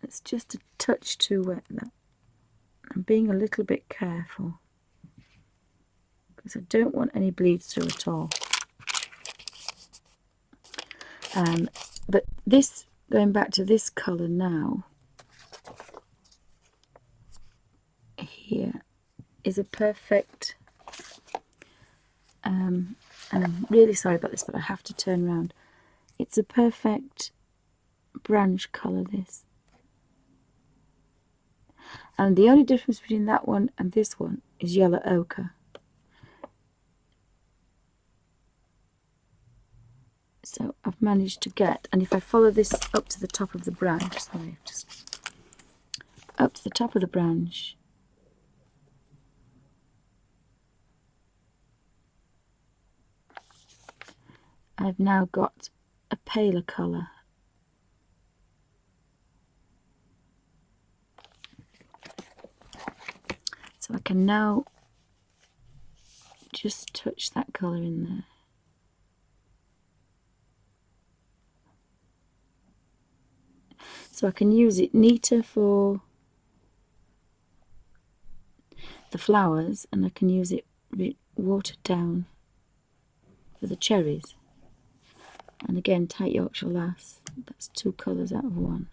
It's just a touch too wet, that. I'm being a little bit careful because I don't want any bleed through at all. But this, going back to this colour now, here is a perfect, and I'm really sorry about this, but I have to turn around. It's a perfect branch colour, this. And the only difference between that one and this one is yellow ochre. So I've managed to get, and if I follow this up to the top of the branch, sorry, just up to the top of the branch, I've now got a paler colour. So I can now just touch that colour in there. So I can use it neater for the flowers, and I can use it watered down for the cherries. And again, tight Yorkshire Lass, that's 2 colours out of 1.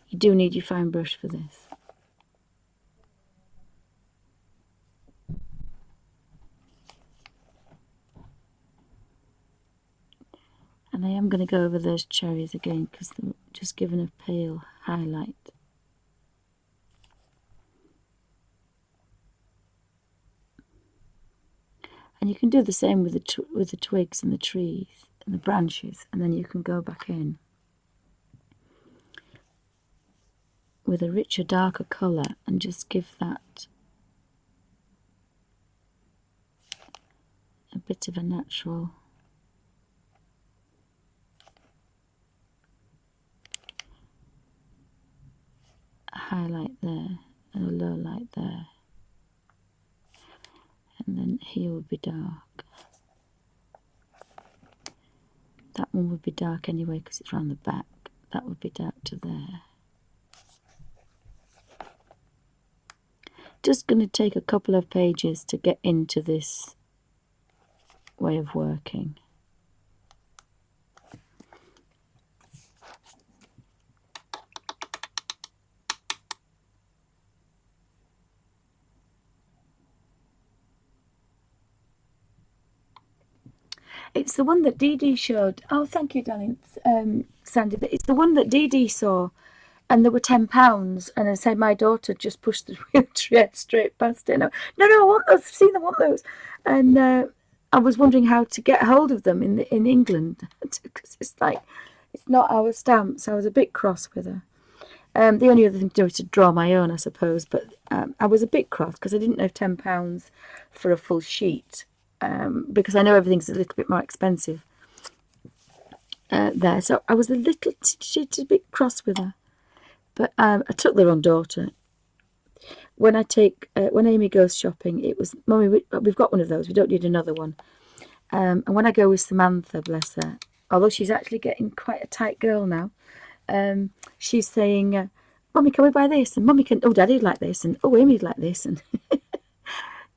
You do need your fine brush for this. And I am going to go over those cherries again because they're just giving a pale highlight. And you can do the same with the twigs and the trees and the branches, and then you can go back in with a richer, darker colour and just give that a bit of a natural highlight there and a low light there. And then here would be dark. That one would be dark anyway because it's round the back. That would be dark to there. Just going to take a couple of pages to get into this way of working. It's the one that Dee Dee showed. Oh, thank you, darling, Sandy. It's the one that Dee Dee saw, and there were £10. And I said my daughter just pushed the wheelchair straight past it. No, I want those. I've seen them, I want those. And I was wondering how to get hold of them in England because it's like it's not our stamp. So I was a bit cross with her. The only other thing to do is to draw my own, I suppose. But I was a bit cross because I didn't know £10 for a full sheet. Because I know everything's a little bit more expensive there. So I was a little bit cross with her. But I took the wrong daughter. When Amy goes shopping, it was, Mummy, we've got one of those. We don't need another one. And when I go with Samantha, bless her, although she's actually getting quite a tight girl now, she's saying, Mummy, can we buy this? And Mummy can, oh, Daddy'd like this. And oh, Amy'd like this. And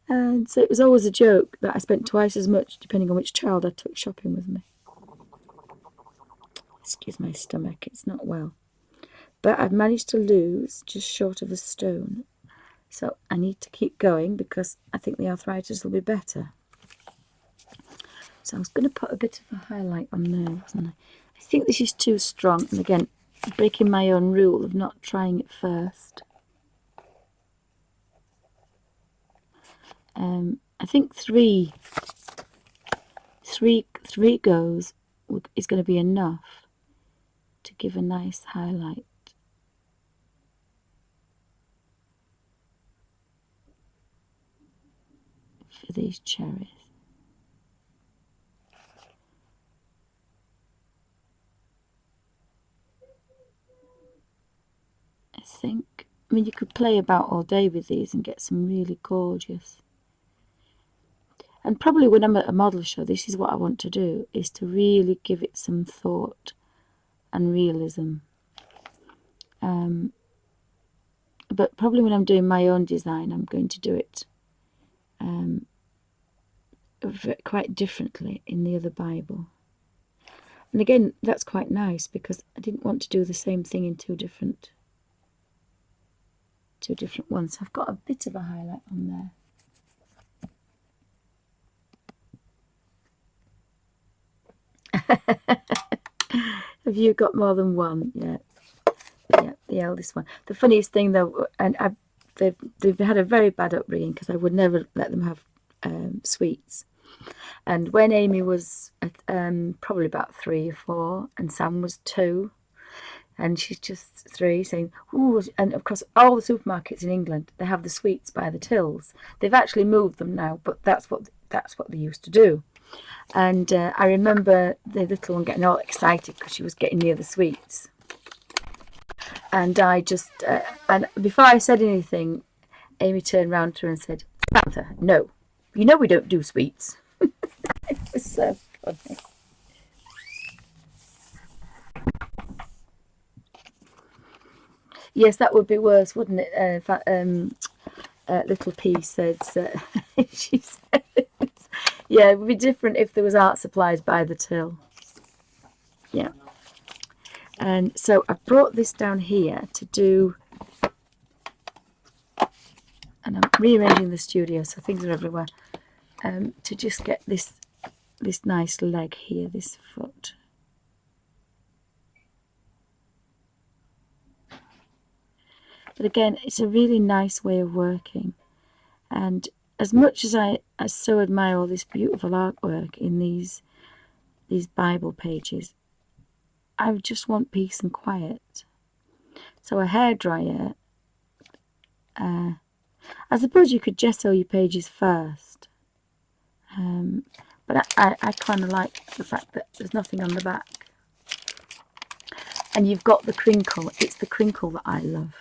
And so it was always a joke that I spent twice as much depending on which child I took shopping with me. Excuse my stomach, it's not well. But I've managed to lose just short of a stone. So I need to keep going because I think the arthritis will be better. So I was going to put a bit of a highlight on there, wasn't I? I think this is too strong. And again, breaking my own rule of not trying it first. I think three goes is going to be enough to give a nice highlight. For these cherries. I mean, you could play about all day with these and get some really gorgeous. And probably when I'm at a model show, this is what I want to do, is to really give it some thought and realism. But probably when I'm doing my own design, I'm going to do it quite differently in the other Bible. And again, that's quite nice because I didn't want to do the same thing in two different ones. I've got a bit of a highlight on there. Have you got more than one? Yeah, the eldest one. The funniest thing though, and they've had a very bad upbringing because I would never let them have sweets. And when Amy was probably about 3 or 4, and Sam was 2, and she's just 3, saying, "Ooh!" And of course, all the supermarkets in England, they have the sweets by the tills. They've actually moved them now, but that's what they used to do. And I remember the little one getting all excited because she was getting near the sweets. And I just, and before I said anything, Amy turned round to her and said, "Samantha, no, you know we don't do sweets." It was so funny. Yes, that would be worse, wouldn't it? In fact, Little P said, she said, yeah, it would be different if there was art supplies by the till. Yeah. And so I've brought this down here to do, and I'm rearranging the studio so things are everywhere, to just get this nice leg here, this foot. But again, it's a really nice way of working. And as much as I so admire all this beautiful artwork in these Bible pages, I just want peace and quiet. So a hairdryer, I suppose you could gesso your pages first. But I kind of like the fact that there's nothing on the back. And you've got the crinkle. It's the crinkle that I love.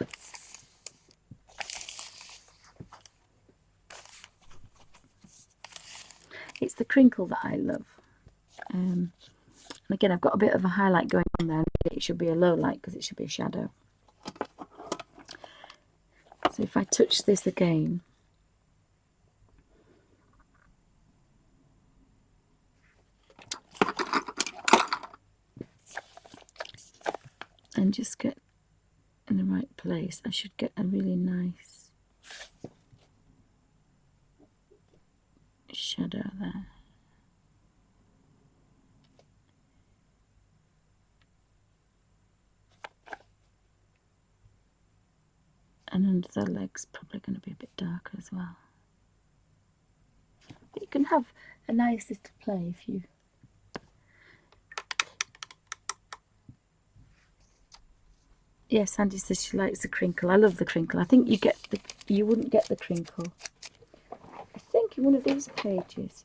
It's the crinkle that I love. And again, I've got a bit of a highlight going on there. It should be a low light because it should be a shadow. So if I touch this again, and just get in the right place, I should get a really nice shadow there. And under the legs, probably going to be a bit darker as well. But you can have a nice little play if you... Yes, Sandy says she likes the crinkle. I love the crinkle. I think you wouldn't get the crinkle, I think, in one of these pages.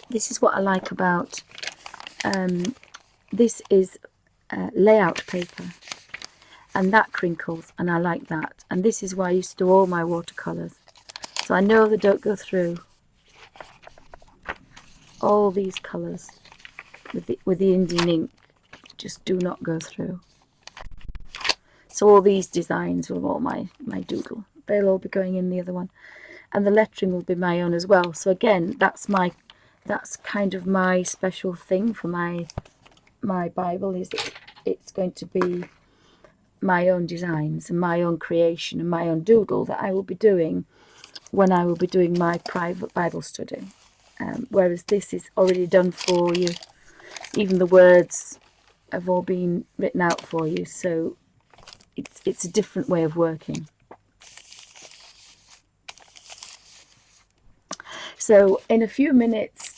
This is what I like about, this is layout paper, and that crinkles, and I like that. And this is why I used to do all my watercolours. So I know they don't go through all these colours with the Indian ink, just do not go through. So all these designs were all my doodle. they'll all be going in the other one, and the lettering will be my own as well. So again, that's kind of my special thing for my Bible, is that it's going to be my own designs and my own creation and my own doodle that I will be doing when I will be doing my private Bible study. Whereas this is already done for you. Even the words have all been written out for you, so it's a different way of working. So in a few minutes,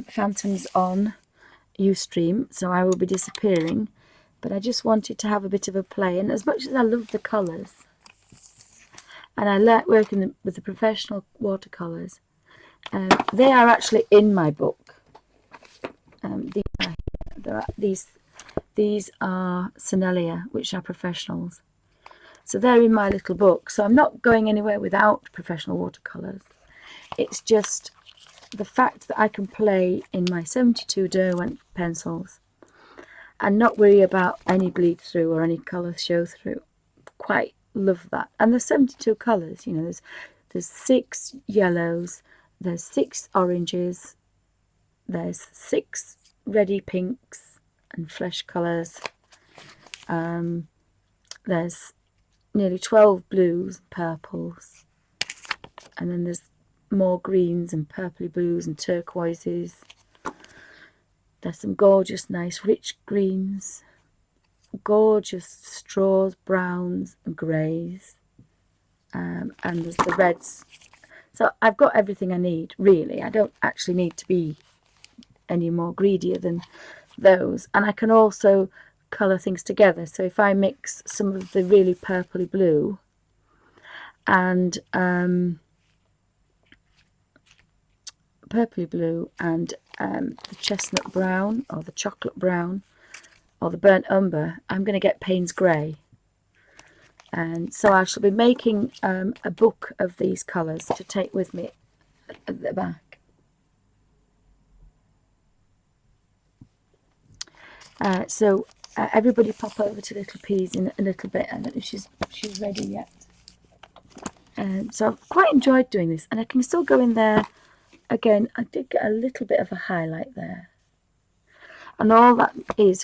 Phantom's on Ustream, so I will be disappearing, but I just wanted to have a bit of a play. And as much as I love the colours and I like working with the professional watercolours, they are actually in my book. These are Sennelier, which are professionals. So they're in my little book. So I'm not going anywhere without professional watercolours. It's just the fact that I can play in my 72 Derwent pencils and not worry about any bleed through or any colour show through. Quite love that. And there's 72 colours, you know, there's 6 yellows, there's 6 oranges, there's 6 reddy pinks and flesh colours, there's nearly 12 blues and purples, and then there's more greens and purpley blues and turquoises. There's some gorgeous nice rich greens, gorgeous straws, browns and greys, and there's the reds. So I've got everything I need, really. I don't actually need to be any more greedier than those. And I can also colour things together. So if I mix some of the really purpley blue and the chestnut brown or the chocolate brown or the burnt umber, I'm going to get Payne's grey. And so I shall be making a book of these colours to take with me at the back. So everybody pop over to Little Peas in a little bit. I don't know if she's ready yet. So I've quite enjoyed doing this, and I can still go in there. Again, I did get a little bit of a highlight there. And all that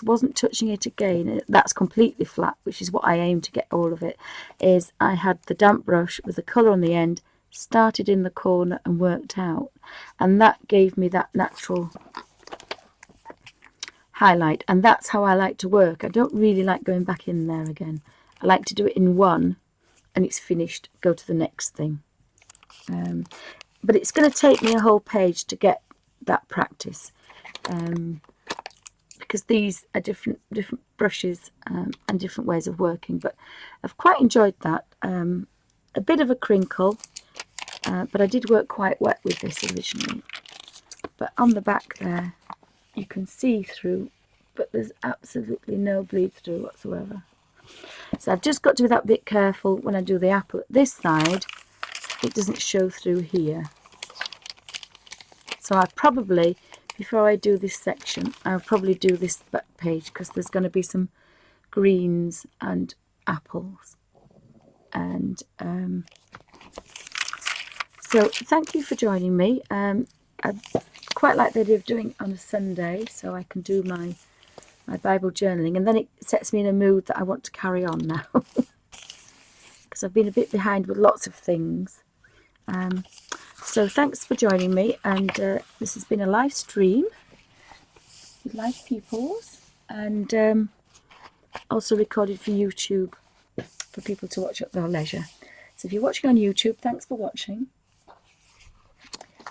wasn't touching it again. That's completely flat, which is what I aim to get all of it. Is I had the damp brush with the colour on the end, started in the corner and worked out. And that gave me that natural highlight. And that's how I like to work. I don't really like going back in there again. I like to do it in one and it's finished. Go to the next thing. But it's going to take me a whole page to get that practice. Because these are different brushes and different ways of working, but I've quite enjoyed that. A bit of a crinkle, but I did work quite wet with this originally. But on the back there, you can see through, but there's absolutely no bleed through whatsoever. So I've just got to be that bit careful when I do the apple. This side, it doesn't show through here. So I probably, before I do this section, I'll probably do this back page because there's going to be some greens and apples. And so thank you for joining me. I quite like the idea of doing it on a Sunday, so I can do my Bible journaling, and then it sets me in a mood that I want to carry on now because I've been a bit behind with lots of things. So thanks for joining me, and this has been a live stream with live pupils, and also recorded for YouTube for people to watch at their leisure. So if you're watching on YouTube, thanks for watching.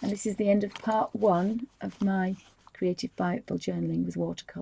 And this is the end of part 1 of my creative Bible journaling with watercolour.